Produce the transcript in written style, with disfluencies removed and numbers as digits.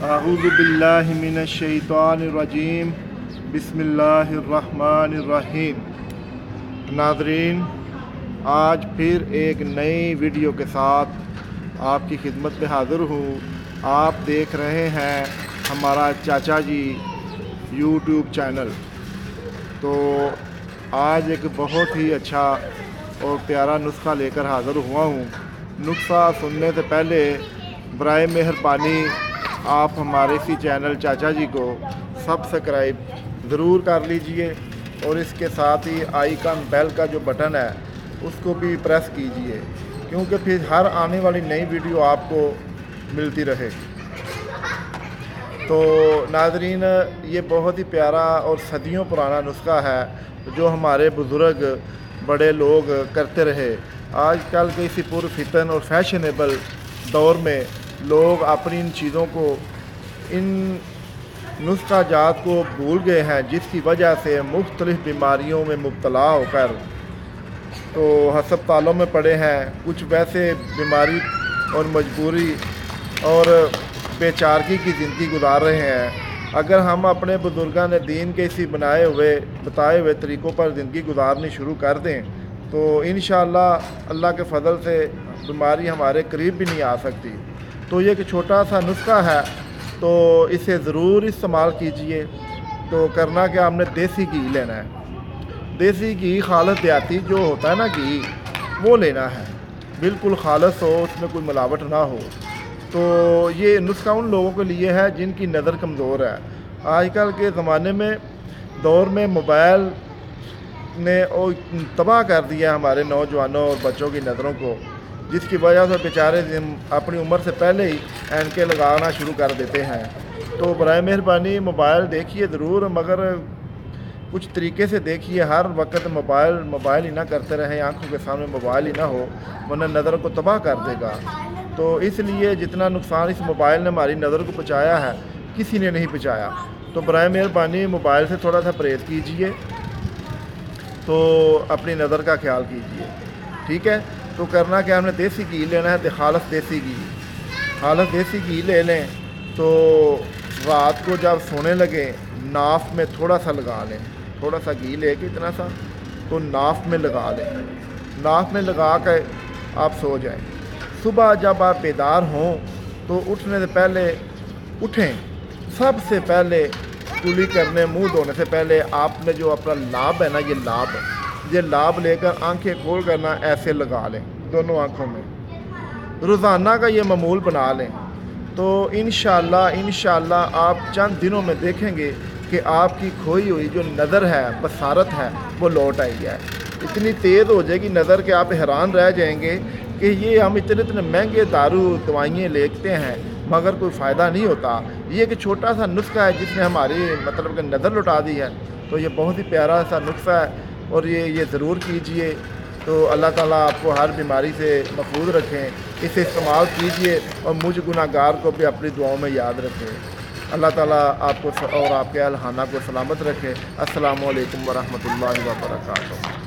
अऊज़ु बिल्लाहि मिनश शैतानिर रजीम बिस्मिल्लाहिर रहमानिर रहीम। नाज़रीन, आज फिर एक नई वीडियो के साथ आपकी खिदमत में हाज़िर हूँ। आप देख रहे हैं हमारा चाचा जी यूट्यूब चैनल। तो आज एक बहुत ही अच्छा और प्यारा नुस्खा लेकर हाज़िर हुआ हूँ। नुस्खा सुनने से पहले बराए मेहरबानी आप हमारे इसी चैनल चाचा जी को सब्सक्राइब ज़रूर कर लीजिए और इसके साथ ही आइकन बेल का जो बटन है उसको भी प्रेस कीजिए, क्योंकि फिर हर आने वाली नई वीडियो आपको मिलती रहे। तो नाज़रीन, ये बहुत ही प्यारा और सदियों पुराना नुस्खा है जो हमारे बुज़ुर्ग बड़े लोग करते रहे। आजकल के इसी पुरफितन और फैशनेबल दौर में लोग अपनी इन चीज़ों को, इन नुस्खा जात को भूल गए हैं, जिसकी वजह से मुख्तलिफ़ बीमारियों में मुब्तला होकर तो हस्पतालों में पड़े हैं। कुछ वैसे बीमारी और मजबूरी और बेचारगी की ज़िंदगी गुजार रहे हैं। अगर हम अपने बुज़ुर्गां ने दीन के इसी बताए हुए तरीक़ों पर ज़िंदगी गुजारनी शुरू कर दें तो इंशाअल्लाह अल्लाह के फ़ज़ल से बीमारी हमारे करीब भी नहीं आ सकती। तो ये एक छोटा सा नुस्खा है, तो इसे ज़रूर इस्तेमाल कीजिए। तो करना क्या, हमने देसी घी लेना है। देसी घी खालिस देहाती जो होता है ना घी, वो लेना है, बिल्कुल खालिस हो, उसमें कोई मिलावट ना हो। तो ये नुस्खा उन लोगों के लिए है जिनकी नज़र कमज़ोर है। आजकल के ज़माने में दौर में मोबाइल ने तबाह कर दिया हमारे नौजवानों और बच्चों की नज़रों को, जिसकी वजह से बेचारे अपनी उम्र से पहले ही ऐनकें लगाना शुरू कर देते हैं। तो बराए मेहरबानी मोबाइल देखिए ज़रूर, मगर कुछ तरीके से देखिए। हर वक्त मोबाइल ही ना करते रहें, आंखों के सामने मोबाइल ही ना हो, वरना नज़र को तबाह कर देगा। तो इसलिए जितना नुकसान इस मोबाइल ने हमारी नज़र को पहुँचाया है, किसी ने नहीं पहुँचाया। तो बराए मेहरबानी मोबाइल से थोड़ा सा परहेज़ कीजिए, तो अपनी नज़र का ख्याल कीजिए, ठीक है। तो करना क्या, हमने देसी घी लेना है, तो खालिस देसी घी ले लें। तो रात को जब सोने लगे नाफ में थोड़ा सा लगा लें, थोड़ा सा घी लेके इतना सा, तो नाफ में लगा लें। नाफ में लगा कर आप सो जाएं। सुबह जब आप बेदार हों तो उठने से पहले उठें। सबसे पहले कुली करने, मुंह धोने से पहले आपने जो अपना लाभ है ना, ये लाभ लेकर आंखें खोल कर ना ऐसे लगा लें दोनों आंखों में। रोज़ाना का ये मामूल बना लें तो इंशाअल्लाह आप चंद दिनों में देखेंगे कि आपकी खोई हुई जो नज़र है, बसारत है, वो लौट आई है। इतनी तेज़ हो जाएगी नज़र कि आप हैरान रह जाएंगे कि ये हम इतने महंगे दारू दवाइयाँ लेते हैं मगर कोई फ़ायदा नहीं होता। ये एक छोटा सा नुस्खा है जिसने हमारी मतलब कि नज़र लौटा दी है। तो ये बहुत ही प्यारा सा नुस्खा है और ये ज़रूर कीजिए। तो अल्लाह ताला आपको हर बीमारी से महफूज रखें। इसे इस्तेमाल कीजिए और मुझ गुनाहगार को भी अपनी दुआओं में याद रखें। अल्लाह ताला आपको और आपके अहल खाना को सलामत रखे। अस्सलामु अलैकुम वरहमतुल्लाहि व बरकातुहू।